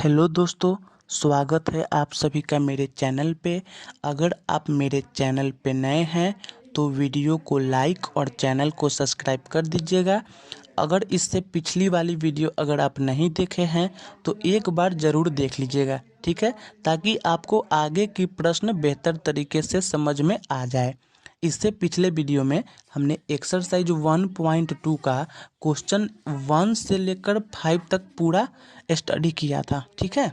Hello दोस्तों, स्वागत है आप सभी का मेरे चैनल पे। अगर आप मेरे चैनल पे नए हैं तो वीडियो को लाइक और चैनल को सब्सक्राइब कर दीजिएगा। अगर इससे पिछली वाली वीडियो अगर आप नहीं देखे हैं तो एक बार ज़रूर देख लीजिएगा, ठीक है, ताकि आपको आगे की प्रश्न बेहतर तरीके से समझ में आ जाए। इससे पिछले वीडियो में हमने एक्सरसाइज 1.2 का क्वेश्चन 1 से लेकर 5 तक पूरा स्टडी किया था, ठीक है।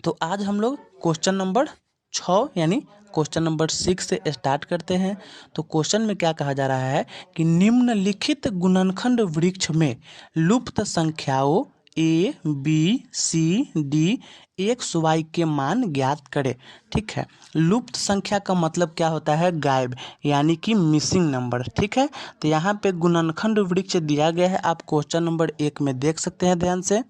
तो आज हम लोग क्वेश्चन नंबर 6 यानी क्वेश्चन नंबर 6 से स्टार्ट करते हैं। तो क्वेश्चन में क्या कहा जा रहा है कि निम्नलिखित गुणनखंड वृक्ष में लुप्त संख्याओं A B C D X Y के मान ज्ञात करें, ठीक है। लुप्त संख्या का मतलब क्या होता है? गायब, यानी कि मिसिंग नंबर, ठीक है। तो यहाँ पे गुणनखंड वृक्ष दिया गया है, आप क्वेश्चन नंबर 1 में देख सकते हैं ध्यान से।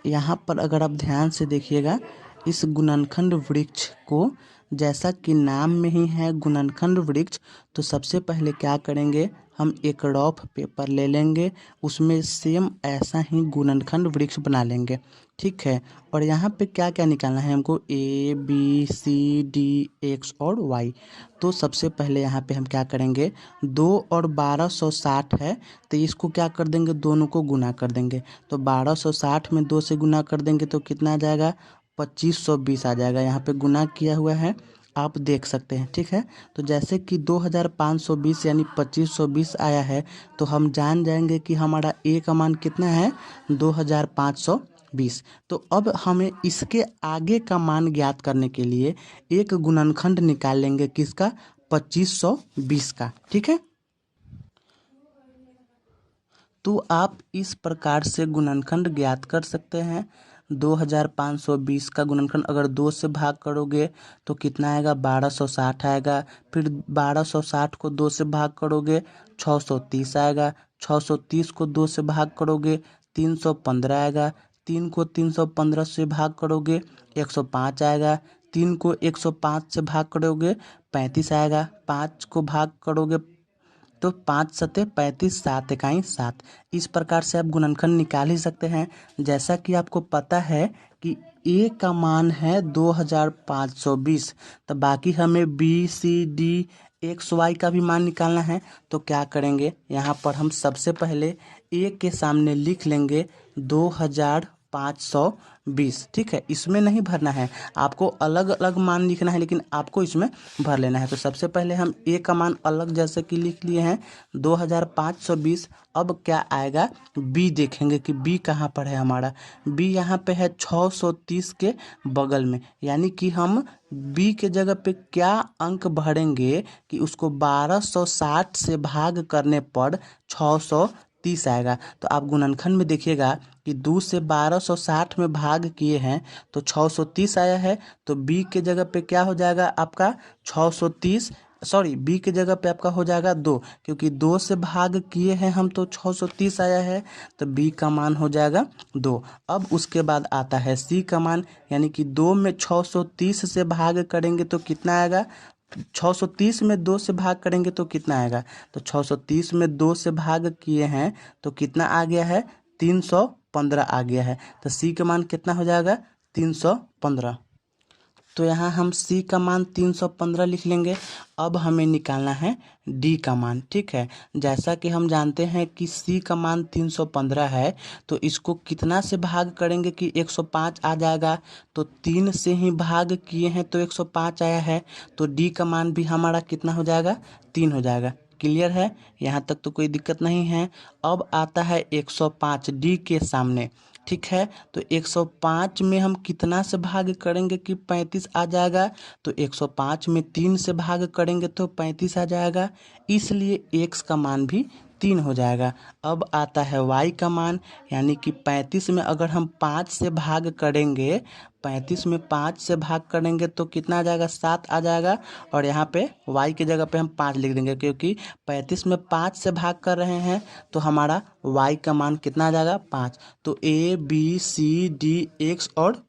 यहाँ पर अगर आप ध्यान से देखिएगा इस गुणनखंड वृक्ष को, जैसा कि नाम में ही है गुणनखंड वृक्ष, तो सबसे पहले क्या करेंगे, हम एक रफ पेपर ले लेंगे, उसमें सेम ऐसा ही गुणनखंड वृक्ष बना लेंगे, ठीक है। और यहाँ पे क्या क्या निकालना है हमको, A B C D X और वाई। तो सबसे पहले यहाँ पे हम क्या करेंगे, 2 और 1260 है, तो इसको क्या कर देंगे, दोनों को गुना कर देंगे। तो 1260 में 2 से गुना कर देंगे तो कितना आ जाएगा, 2520 आ जाएगा। यहाँ पे गुना किया हुआ है, आप देख सकते हैं, ठीक है। तो जैसे कि 2520 यानी 2520 आया है, तो हम जान जाएंगे कि हमारा ए का मान कितना है, 2520। तो अब हमें इसके आगे का मान ज्ञात करने के लिए एक गुणनखंड निकाल लेंगे, किसका, 2520 का, ठीक है। तो आप इस प्रकार से गुणनखंड ज्ञात कर सकते हैं। 2520 का गुणनखंड अगर 2 से भाग करोगे तो कितना आएगा, 1260 आएगा। फिर 1260 को 2 से भाग करोगे 630 आएगा। 630 को 2 से भाग करोगे 315 आएगा। 3 को 315 से भाग करोगे 105 आएगा। 3 को 105 से भाग करोगे 35 आएगा। 5 को भाग करोगे तो 5 सते 35, 7 इकाई 7। इस प्रकार से आप गुणनखंड निकाल ही सकते हैं। जैसा कि आपको पता है कि ए का मान है 2520, तो बाकी हमें B C D X Y का भी मान निकालना है। तो क्या करेंगे, यहाँ पर हम सबसे पहले ए के सामने लिख लेंगे 2520, ठीक है। इसमें नहीं भरना है, आपको अलग अलग मान लिखना है, लेकिन आपको इसमें भर लेना है। तो सबसे पहले हम ए का मान अलग जैसे कि लिख लिए हैं 2520। अब क्या आएगा, बी देखेंगे कि बी कहाँ पर है हमारा। बी यहाँ पे है 630 के बगल में, यानी कि हम बी के जगह पे क्या अंक भरेंगे कि उसको 1260 से भाग करने पर 630 आएगा। तो आप गुणनखंड में देखिएगा कि 2 से 1260 में भाग किए हैं तो 630 आया है। तो बी के जगह पे क्या हो जाएगा आपका 630, सॉरी बी के जगह पे आपका हो जाएगा 2, क्योंकि 2 से भाग किए हैं हम तो 630 आया है, तो बी का मान हो जाएगा 2। अब उसके बाद आता है सी का मान, यानी कि 2 में 630 से भाग करेंगे तो कितना आएगा, 630 में 2 से भाग करेंगे तो कितना आएगा। तो 630 में 2 से भाग किए हैं तो कितना आ गया है, 315 आ गया है। तो सी का मान कितना हो जाएगा, 315। तो यहाँ हम सी का मान 315 लिख लेंगे। अब हमें निकालना है डी का मान, ठीक है। जैसा कि हम जानते हैं कि सी का मान 315 है, तो इसको कितना से भाग करेंगे कि 105 आ जाएगा। तो 3 से ही भाग किए हैं तो 105 आया है, तो डी का मान भी हमारा कितना हो जाएगा, 3 हो जाएगा। क्लियर है, यहाँ तक तो कोई दिक्कत नहीं है। अब आता है 105 डी के सामने, ठीक है। तो 105 में हम कितना से भाग करेंगे कि 35 आ जाएगा। तो 105 में 3 से भाग करेंगे तो 35 आ जाएगा, इसलिए x का मान भी 3 हो जाएगा। अब आता है y का मान, यानी कि 35 में अगर हम 5 से भाग करेंगे, 35 में 5 से भाग करेंगे तो कितना आ जाएगा, 7 आ जाएगा। और यहाँ पे y की जगह पे हम 5 लिख देंगे, क्योंकि 35 में 5 से भाग कर रहे हैं तो हमारा y का मान कितना आ जाएगा, 5। तो a b c d x और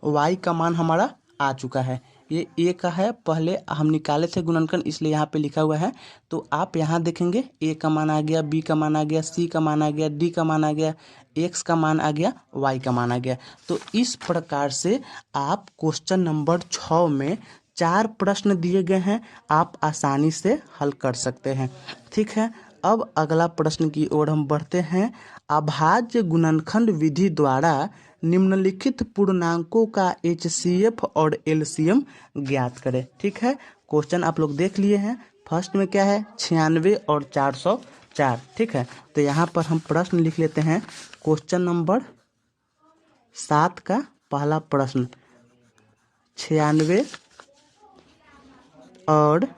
y का मान हमारा आ चुका है। ये ए का है, पहले हम निकाले थे गुणनखंड इसलिए यहाँ पे लिखा हुआ है। तो आप यहाँ देखेंगे ए का मान आ गया, बी का मान आ गया, सी का मान आ गया, डी का मान आ गया, x का मान आ गया, y का मान आ गया। तो इस प्रकार से आप क्वेश्चन नंबर 6 में 4 प्रश्न दिए गए हैं, आप आसानी से हल कर सकते हैं। ठीक है, अब अगला प्रश्न की ओर हम बढ़ते हैं। अभाज्य गुणनखंड विधि द्वारा निम्नलिखित पूर्णांकों का HCF और LCM ज्ञात करें। ठीक है, क्वेश्चन आप लोग देख लिए हैं। फर्स्ट में क्या है, 96 और 404। ठीक है, तो यहाँ पर हम प्रश्न लिख लेते हैं। क्वेश्चन नंबर 7 का पहला प्रश्न, 96 और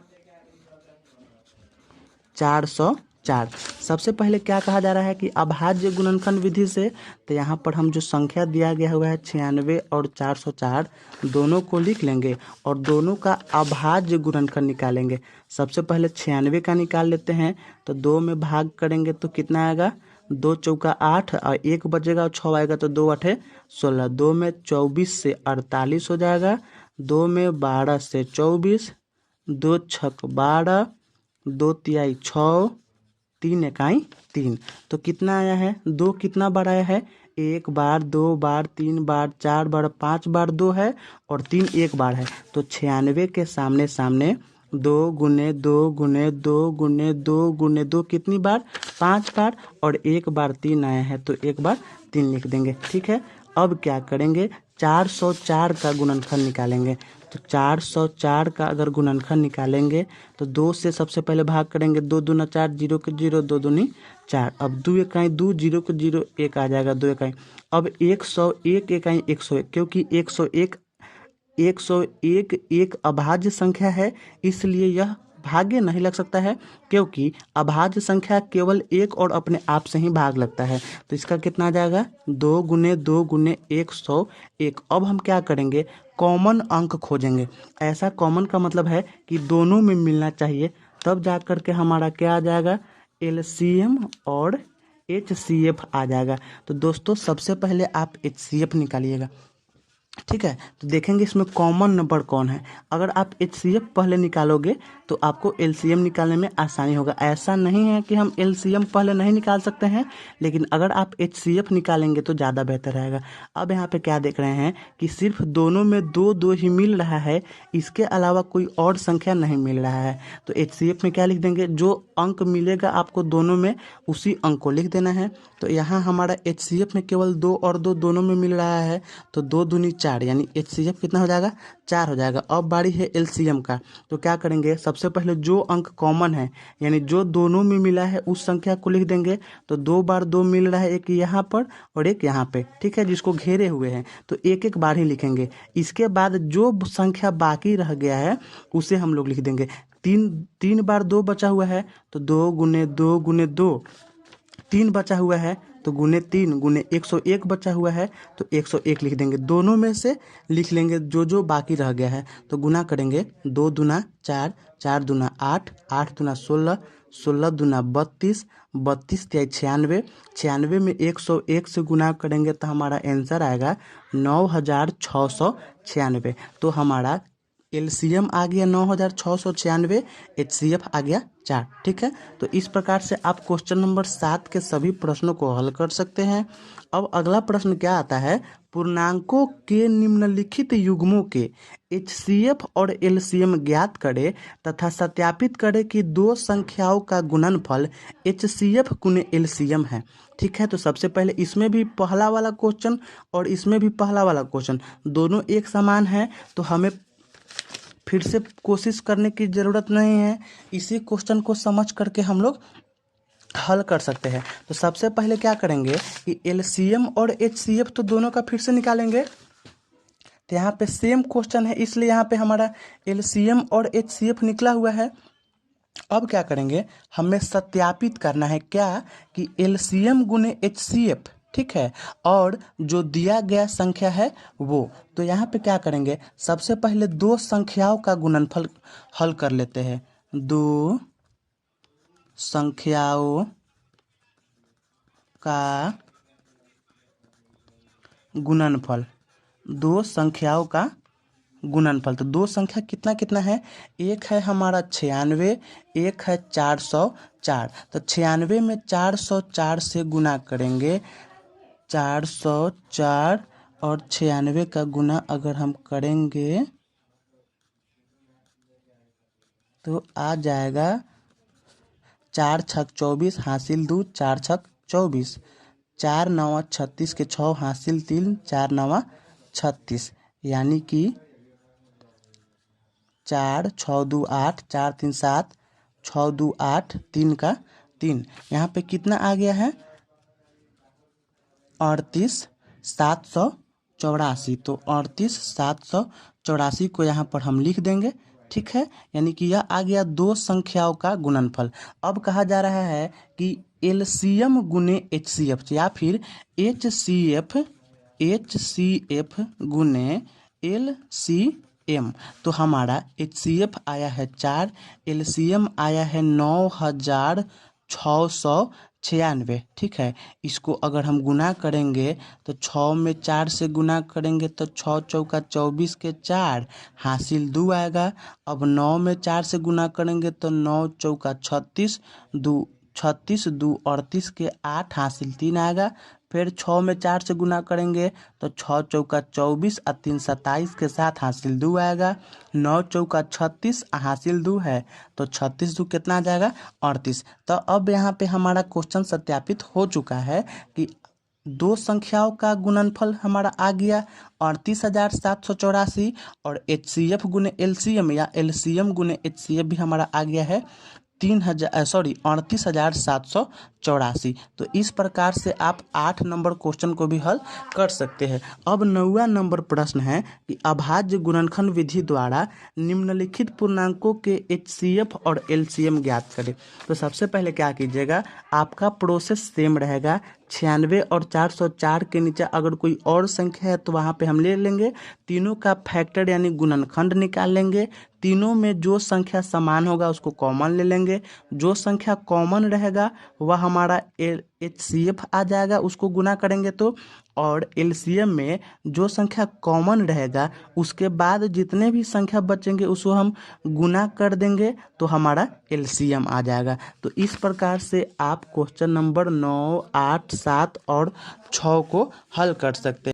404। सबसे पहले क्या कहा जा रहा है कि अभाज्य गुणनखंड विधि से, तो यहाँ पर हम जो संख्या दिया गया हुआ है 96 और 404 दोनों को लिख लेंगे और दोनों का अभाज्य गुणनखंड निकालेंगे। सबसे पहले 96 का निकाल लेते हैं, तो 2 में भाग करेंगे तो कितना आएगा, 2 चौका 8 और 1 बचेगा और 6 आएगा, तो 2 8 16। 2 में 24 से 48 हो जाएगा, 2 में 12 से 24, 2 छक 12, 2 तिहाई 6, 3 इकाई 3। तो कितना आया है, 2 कितना बार आया है, 1 बार, 2 बार, 3 बार, 4 बार, 5 बार 2 है और 3 1 बार है। तो 96 के सामने सामने 2 गुने 2 गुने 2 गुने 2 गुने 2 कितनी बार, 5 बार, और 1 बार 3 आया है तो 1 बार 3 लिख देंगे। ठीक है, अब क्या करेंगे, 404 का गुणनखंड निकालेंगे। तो 404 का अगर गुणनखंड निकालेंगे तो 2 से सबसे पहले भाग करेंगे, 2 दूना 4, 0 के 0, 2 दूनी 4। अब 2 इकाई 2, 0 के 0, 1 आ जाएगा, 2 इकाई। अब 101 इकाई 101, क्योंकि 101 एक अभाज्य संख्या है, इसलिए यह भाग्य नहीं लग सकता है, क्योंकि अभाज्य संख्या केवल एक और अपने आप से ही भाग लगता है। तो इसका कितना आ जाएगा, 2 गुने 2 गुने 101। अब हम क्या करेंगे, कॉमन अंक खोजेंगे। ऐसा कॉमन का मतलब है कि दोनों में मिलना चाहिए, तब जा कर के हमारा क्या आ जाएगा, LCM और HCF आ जाएगा। तो दोस्तों सबसे पहले आप HCF निकालिएगा। ठीक है, तो देखेंगे इसमें कॉमन नंबर कौन है। अगर आप HCF पहले निकालोगे तो आपको LCM निकालने में आसानी होगा। ऐसा नहीं है कि हम LCM पहले नहीं निकाल सकते हैं, लेकिन अगर आप HCF निकालेंगे तो ज़्यादा बेहतर रहेगा। अब यहाँ पे क्या देख रहे हैं कि सिर्फ दोनों में 2 2 ही मिल रहा है, इसके अलावा कोई और संख्या नहीं मिल रहा है। तो HCF में क्या लिख देंगे, जो अंक मिलेगा आपको दोनों में उसी अंक को लिख देना है। तो यहाँ हमारा HCF में केवल 2 और 2 दोनों में मिल रहा है, तो 2 दूनी 4, यानी HCF कितना हो जाएगा, 4 हो जाएगा। अब बारी है LCM का, तो क्या करेंगे, सबसे पहले जो अंक कॉमन है, यानी जो दोनों में मिला है उस संख्या को लिख देंगे। तो 2 बार 2 मिल रहा है, एक यहाँ पर और एक यहाँ पे, ठीक है, जिसको घेरे हुए हैं, तो एक एक बार ही लिखेंगे। इसके बाद जो संख्या बाकी रह गया है उसे हम लोग लिख देंगे। 3 बार 2 बचा हुआ है, तो 2 गुने 2 गुने 2, 3 बचा हुआ है तो गुने 3 गुने 101 बचा हुआ है, तो 101 लिख देंगे। दोनों में से लिख लेंगे जो जो बाकी रह गया है। तो गुना करेंगे, 2 दूना 4, 4 दूना 8, 8 दूना 16, 16 दूना 32, 32 तिहाई 96, 96 में 101 से गुना करेंगे तो हमारा आंसर आएगा 9696। तो हमारा LCM आ गया 9696, HCF आ गया 4। ठीक है, तो इस प्रकार से आप क्वेश्चन नंबर 7 के सभी प्रश्नों को हल कर सकते हैं। अब अगला प्रश्न क्या आता है, पूर्णांकों के निम्नलिखित युग्मों के HCF और LCM ज्ञात करें तथा सत्यापित करें कि दो संख्याओं का गुणनफल HCF गुने LCM है। ठीक है, तो सबसे पहले इसमें भी पहला वाला क्वेश्चन और इसमें भी पहला वाला क्वेश्चन दोनों एक समान है, तो हमें फिर से कोशिश करने की ज़रूरत नहीं है, इसी क्वेश्चन को समझ करके हम लोग हल कर सकते हैं। तो सबसे पहले क्या करेंगे कि LCM और HCF तो दोनों का फिर से निकालेंगे। तो यहाँ पे सेम क्वेश्चन है, इसलिए यहाँ पे हमारा LCM और HCF निकला हुआ है। अब क्या करेंगे, हमें सत्यापित करना है क्या कि LCM गुने HCF, ठीक है, और जो दिया गया संख्या है वो। तो यहाँ पे क्या करेंगे, सबसे पहले दो संख्याओं का गुणनफल हल कर लेते हैं। दो संख्याओं का गुणनफल, दो संख्याओं का गुणनफल। तो दो संख्या कितना कितना है, एक है हमारा 96, एक है 404। तो 96 में 404 से गुना करेंगे 404 और 96 का गुना अगर हम करेंगे तो आ जाएगा 4 छक 24 हासिल 2 4 छक 24, 4 नवा 36 के 6 हासिल 3 4 नवा 36, यानी कि 4 6 2 8 4 3 7 6 2 8 3 का 3। यहाँ पे कितना आ गया है 38,784। तो 38,784 को यहाँ पर हम लिख देंगे, ठीक है। यानी कि यह आ गया दो संख्याओं का गुणनफल। अब कहा जा रहा है कि एलसीएम गुने एचसीएफ या फिर एचसीएफ गुने एलसीएम। तो हमारा एचसीएफ आया है 4, एलसीएम आया है 9,696, ठीक है। इसको अगर हम गुना करेंगे तो 6 में 4 से गुना करेंगे तो 6 चौका 24 के 4 हासिल 2 आएगा। अब 9 में 4 से गुना करेंगे तो 9 चौका 36 2 36 2 38 के 8 हासिल 3 आएगा। फिर 6 में 4 से गुना करेंगे तो 6 चौका 24 और 3 27 के साथ हासिल 2 आएगा। 9 चौका 36 हासिल 2 है तो 36 2 कितना आ जाएगा 38। तो अब यहाँ पे हमारा क्वेश्चन सत्यापित हो चुका है कि दो संख्याओं का गुणनफल हमारा आ गया 38,784 और एचसीएफ गुने एलसीएम या एलसीएम गुने एचसीएफ भी हमारा आ गया है 38,784। तो इस प्रकार से आप 8 नंबर क्वेश्चन को भी हल कर सकते हैं। अब 9वां नंबर प्रश्न है कि अभाज्य गुणनखंड विधि द्वारा निम्नलिखित पूर्णांकों के एचसीएफ और एलसीएम ज्ञात करें। तो सबसे पहले क्या कीजिएगा, आपका प्रोसेस सेम रहेगा। 96 और 404 के नीचे अगर कोई और संख्या है तो वहाँ पे हम ले लेंगे, तीनों का फैक्टर यानी गुणनखंड निकाल लेंगे। तीनों में जो संख्या समान होगा उसको कॉमन ले लेंगे। जो संख्या कॉमन रहेगा वह हमारा एचसीएफ आ जाएगा, उसको गुना करेंगे तो। और एलसीएम में जो संख्या कॉमन रहेगा उसके बाद जितने भी संख्या बचेंगे उसको हम गुना कर देंगे तो हमारा एलसीएम आ जाएगा। तो इस प्रकार से आप क्वेश्चन नंबर 9, 8, 7 और 6 को हल कर सकते हैं।